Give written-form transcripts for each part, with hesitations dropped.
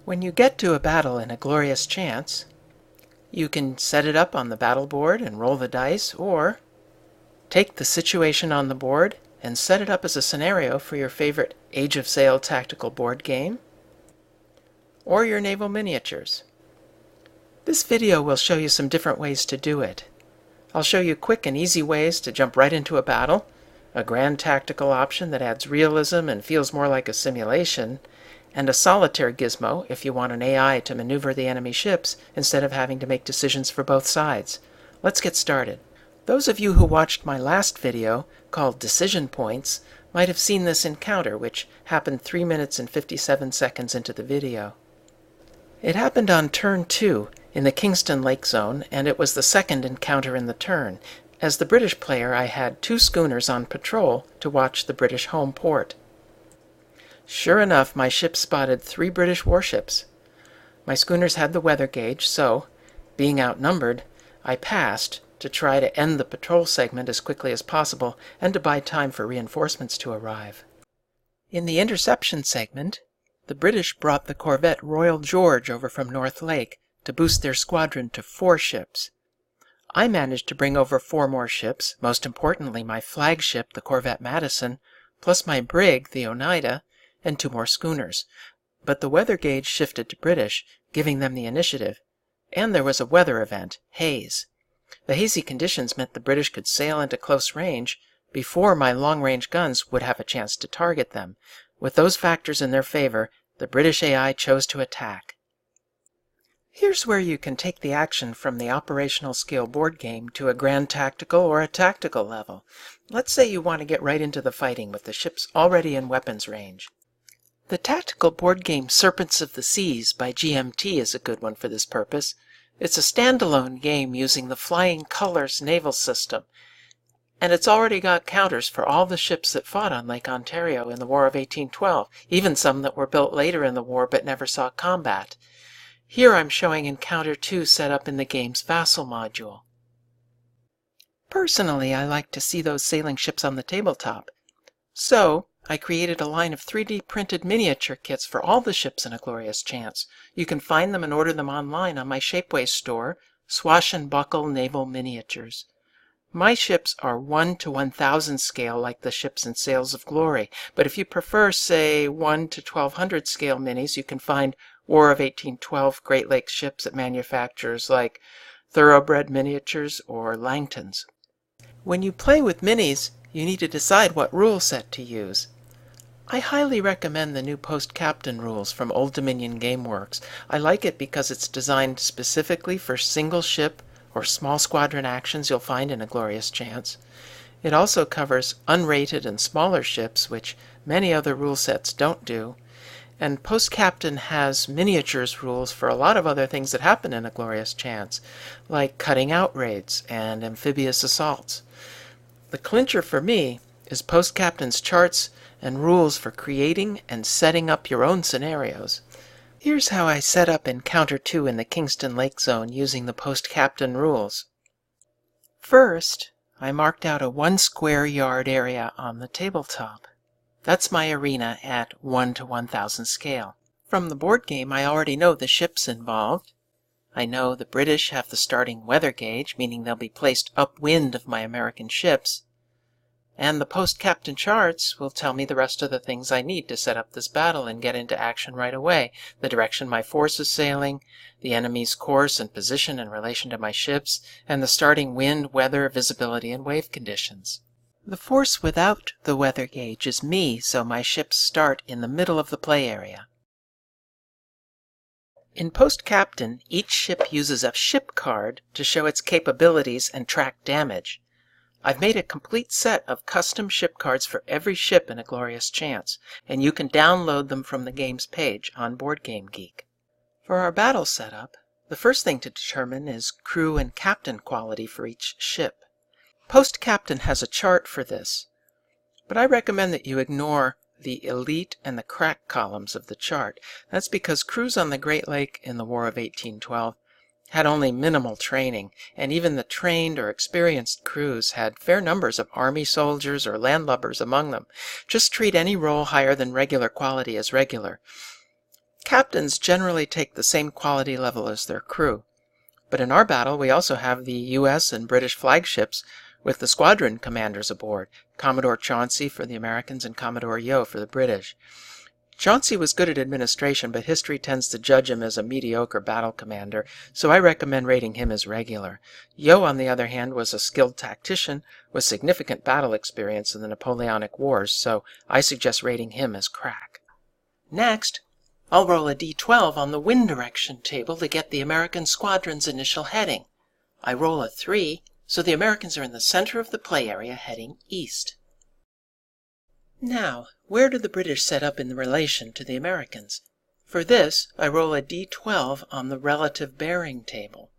When you get to a battle in a glorious chance, you can set it up on the battle board and roll the dice, or take the situation on the board and set it up as a scenario for your favorite Age of Sail tactical board game, or your naval miniatures. This video will show you some different ways to do it. I'll show you quick and easy ways to jump right into a battle, a grand tactical option that adds realism and feels more like a simulation, and a solitaire gizmo if you want an AI to maneuver the enemy ships instead of having to make decisions for both sides. Let's get started. Those of you who watched my last video, called Decision Points, might have seen this encounter, which happened 3 minutes and 57 seconds into the video. It happened on turn 2 in the Kingston Lake Zone, and it was the second encounter in the turn. As the British player, I had 2 schooners on patrol to watch the British home port. Sure enough, my ship spotted 3 British warships. My schooners had the weather gauge, so, being outnumbered, I passed to try to end the patrol segment as quickly as possible and to buy time for reinforcements to arrive. In the interception segment, the British brought the corvette Royal George over from North Lake to boost their squadron to 4 ships. I managed to bring over 4 more ships, most importantly my flagship, the corvette Madison, plus my brig, the Oneida, and 2 more schooners. But the weather gauge shifted to British, giving them the initiative, and there was a weather event, haze. The hazy conditions meant the British could sail into close range before my long-range guns would have a chance to target them. With those factors in their favor, the British AI chose to attack. Here's where you can take the action from the operational scale board game to a grand tactical or a tactical level. Let's say you want to get right into the fighting with the ships already in weapons range. The tactical board game Serpents of the Seas by GMT is a good one for this purpose. It's a standalone game using the Flying Colors naval system, and it's already got counters for all the ships that fought on Lake Ontario in the War of 1812, even some that were built later in the war but never saw combat. Here I'm showing Encounter 2 set up in the game's Vassal module. Personally, I like to see those sailing ships on the tabletop, so I created a line of 3D printed miniature kits for all the ships in A Glorious Chance. You can find them and order them online on my Shapeways store, Swashbuckle Naval Miniatures. My ships are 1 to 1000 scale like the ships in Sails of Glory, but if you prefer, say, 1 to 1200 scale minis, you can find War of 1812 Great Lakes ships at manufacturers like Thoroughbred Miniatures or Langton's. When you play with minis, you need to decide what rule set to use. I highly recommend the new Post-Captain rules from Old Dominion Gameworks. I like it because it's designed specifically for single ship or small squadron actions you'll find in A Glorious Chance. It also covers unrated and smaller ships, which many other rule sets don't do. And Post-Captain has miniatures rules for a lot of other things that happen in A Glorious Chance, like cutting out raids and amphibious assaults. The clincher for me is Post-Captain's charts and rules for creating and setting up your own scenarios. Here's how I set up Encounter 2 in the Kingston Lake Zone using the Post-Captain rules. First, I marked out a 1 square yard area on the tabletop. That's my arena at 1 to 1000 scale. From the board game, I already know the ships involved. I know the British have the starting weather gauge, meaning they'll be placed upwind of my American ships. And the Post-Captain charts will tell me the rest of the things I need to set up this battle and get into action right away. The direction my force is sailing, the enemy's course and position in relation to my ships, and the starting wind, weather, visibility, and wave conditions. The force without the weather gauge is me, so my ships start in the middle of the play area. In Post-Captain, each ship uses a ship card to show its capabilities and track damage. I've made a complete set of custom ship cards for every ship in A Glorious Chance, and you can download them from the game's page on BoardGameGeek. For our battle setup, the first thing to determine is crew and captain quality for each ship. Post-Captain has a chart for this, but I recommend that you ignore the elite and the crack columns of the chart. That's because crews on the Great Lake in the War of 1812 had only minimal training, and even the trained or experienced crews had fair numbers of army soldiers or landlubbers among them. Just treat any role higher than regular quality as regular. Captains generally take the same quality level as their crew, but in our battle we also have the US and British flagships with the squadron commanders aboard, Commodore Chauncey for the Americans and Commodore Yeo for the British. Chauncey was good at administration, but history tends to judge him as a mediocre battle commander, so I recommend rating him as regular. Yeo, on the other hand, was a skilled tactician with significant battle experience in the Napoleonic Wars, so I suggest rating him as crack. Next, I'll roll a d12 on the wind direction table to get the American squadron's initial heading. I roll a 3, so the Americans are in the center of the play area heading east. Now, where do the British set up in relation to the Americans? For this, I roll a d12 on the relative bearing table.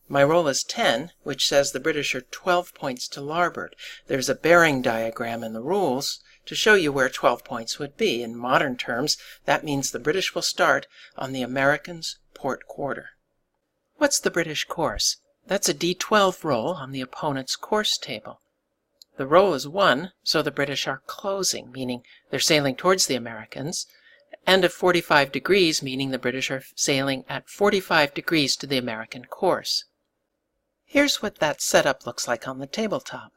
My roll is 10, which says the British are 12 points to larboard. There's a bearing diagram in the rules to show you where 12 points would be. In modern terms, that means the British will start on the Americans' port quarter. What's the British course? That's a d12 roll on the opponent's course table. The roll is 1, so the British are closing, meaning they're sailing towards the Americans, and of 45 degrees, meaning the British are sailing at 45 degrees to the American course. Here's what that setup looks like on the tabletop.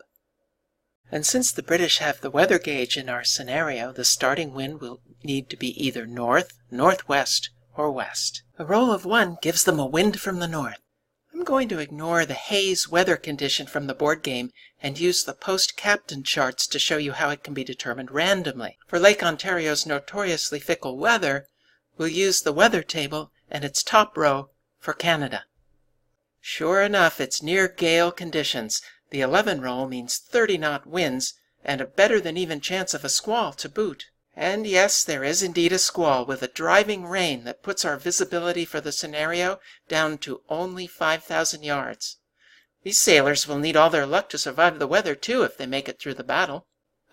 And since the British have the weather gauge in our scenario, the starting wind will need to be either north, northwest, or west. A roll of 1 gives them a wind from the north. I'm going to ignore the haze weather condition from the board game and use the post-captain charts to show you how it can be determined randomly. For Lake Ontario's notoriously fickle weather, we'll use the weather table and its top row for Canada. Sure enough, it's near gale conditions. The 11 roll means 30-knot winds and a better than even chance of a squall to boot. And yes, there is indeed a squall with a driving rain that puts our visibility for the scenario down to only 5,000 yards. These sailors will need all their luck to survive the weather too if they make it through the battle.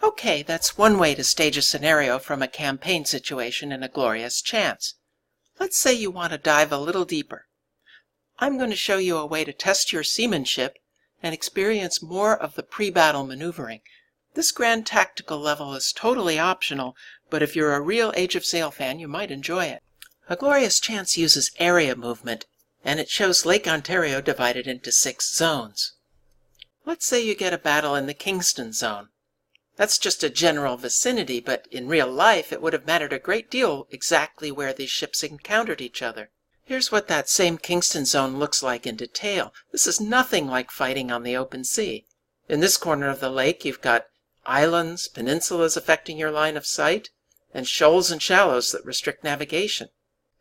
Okay, that's one way to stage a scenario from a campaign situation in A Glorious Chance. Let's say you want to dive a little deeper. I'm going to show you a way to test your seamanship and experience more of the pre-battle maneuvering. This grand tactical level is totally optional, but if you're a real Age of Sail fan, you might enjoy it. A Glorious Chance uses area movement, and it shows Lake Ontario divided into 6 zones. Let's say you get a battle in the Kingston zone. That's just a general vicinity, but in real life it would have mattered a great deal exactly where these ships encountered each other. Here's what that same Kingston zone looks like in detail. This is nothing like fighting on the open sea. In this corner of the lake, you've got islands, peninsulas affecting your line of sight, and shoals and shallows that restrict navigation.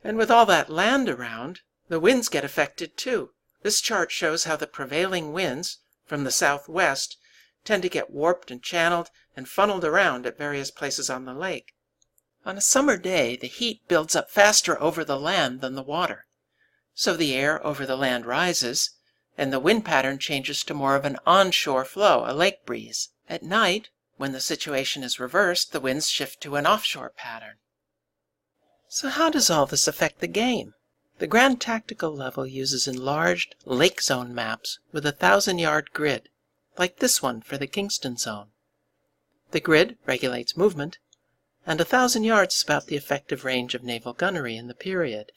And with all that land around, the winds get affected too. This chart shows how the prevailing winds from the southwest tend to get warped and channeled and funneled around at various places on the lake. On a summer day, the heat builds up faster over the land than the water. So the air over the land rises, and the wind pattern changes to more of an onshore flow, a lake breeze. At night, when the situation is reversed, the winds shift to an offshore pattern. So how does all this affect the game? The Grand Tactical level uses enlarged lake zone maps with a 1,000-yard grid, like this one for the Kingston zone. The grid regulates movement, and 1,000 yards is about the effective range of naval gunnery in the period.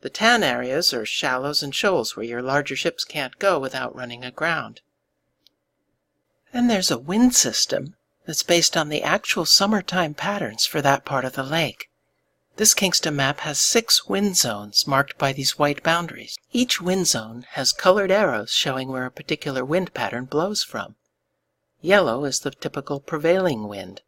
The tan areas are shallows and shoals where your larger ships can't go without running aground. And there's a wind system that's based on the actual summertime patterns for that part of the lake. This Kingston map has 6 wind zones marked by these white boundaries. Each wind zone has colored arrows showing where a particular wind pattern blows from. Yellow is the typical prevailing wind.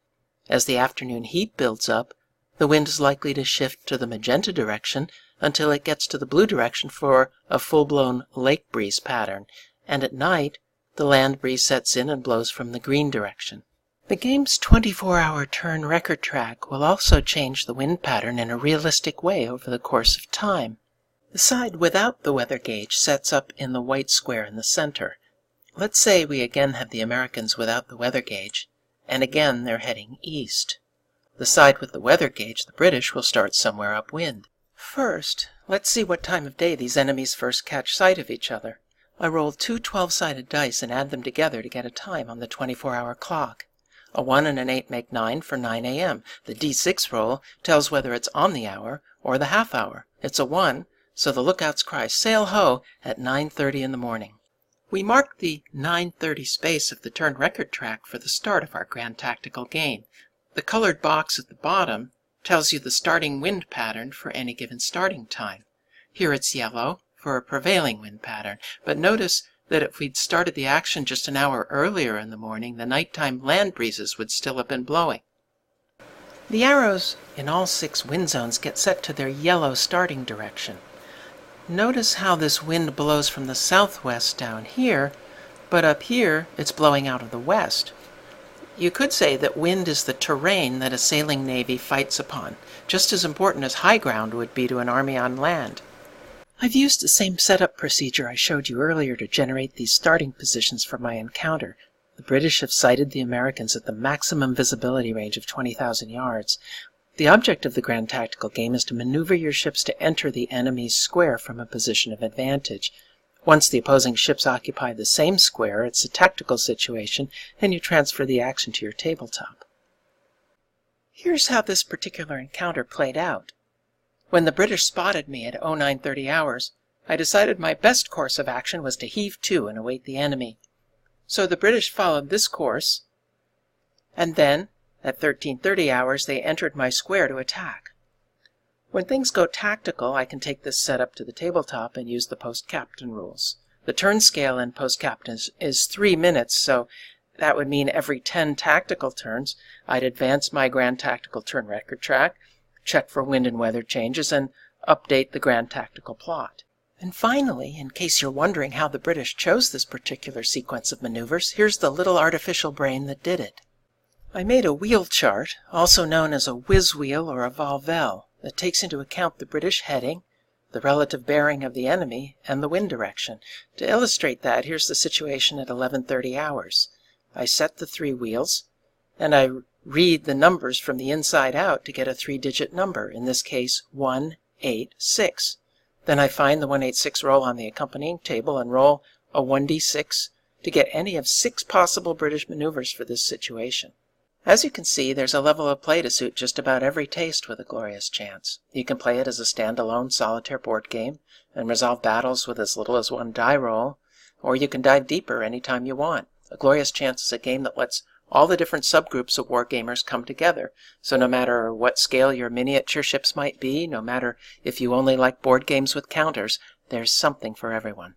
As the afternoon heat builds up, the wind is likely to shift to the magenta direction until it gets to the blue direction for a full-blown lake breeze pattern, and at night, the land breeze sets in and blows from the green direction. The game's 24-hour turn record track will also change the wind pattern in a realistic way over the course of time. The side without the weather gauge sets up in the white square in the center. Let's say we again have the Americans without the weather gauge, and again they're heading east. The side with the weather gauge, the British, will start somewhere upwind. First, let's see what time of day these enemies first catch sight of each other. I roll 2 12-sided dice and add them together to get a time on the 24-hour clock. A 1 and an 8 make 9 for 9 a.m. The D6 roll tells whether it's on the hour or the half hour. It's a 1, so the lookouts cry "Sail ho" at 9:30 in the morning. We marked the 9:30 space of the turn record track for the start of our grand tactical game. The colored box at the bottom tells you the starting wind pattern for any given starting time. Here it's yellow for a prevailing wind pattern, but notice that if we'd started the action just an hour earlier in the morning, the nighttime land breezes would still have been blowing. The arrows in all 6 wind zones get set to their yellow starting direction. Notice how this wind blows from the southwest down here, but up here it's blowing out of the west. You could say that wind is the terrain that a sailing navy fights upon, just as important as high ground would be to an army on land. I've used the same setup procedure I showed you earlier to generate these starting positions for my encounter. The British have sighted the Americans at the maximum visibility range of 20,000 yards. The object of the grand tactical game is to maneuver your ships to enter the enemy's square from a position of advantage. Once the opposing ships occupy the same square, it's a tactical situation, and you transfer the action to your tabletop. Here's how this particular encounter played out. When the British spotted me at 0930 hours, I decided my best course of action was to heave to and await the enemy. So the British followed this course, and then, at 1330 hours, they entered my square to attack. When things go tactical, I can take this setup to the tabletop and use the post-captain rules. The turn scale in post-captain is 3 minutes, so that would mean every 10 tactical turns, I'd advance my grand tactical turn record track, check for wind and weather changes, and update the grand tactical plot. And finally, in case you're wondering how the British chose this particular sequence of maneuvers, here's the little artificial brain that did it. I made a wheel chart, also known as a whiz wheel or a volvel, that takes into account the British heading, the relative bearing of the enemy, and the wind direction. To illustrate that, here's the situation at 1130 hours. I set the 3 wheels, and I read the numbers from the inside out to get a 3-digit number, in this case 186. Then I find the 186 roll on the accompanying table and roll a 1d6 to get any of 6 possible British maneuvers for this situation. As you can see, there's a level of play to suit just about every taste with A Glorious Chance. You can play it as a standalone solitaire board game and resolve battles with as little as 1 die roll, or you can dive deeper anytime you want. A Glorious Chance is a game that lets all the different subgroups of wargamers come together, so no matter what scale your miniature ships might be, no matter if you only like board games with counters, there's something for everyone.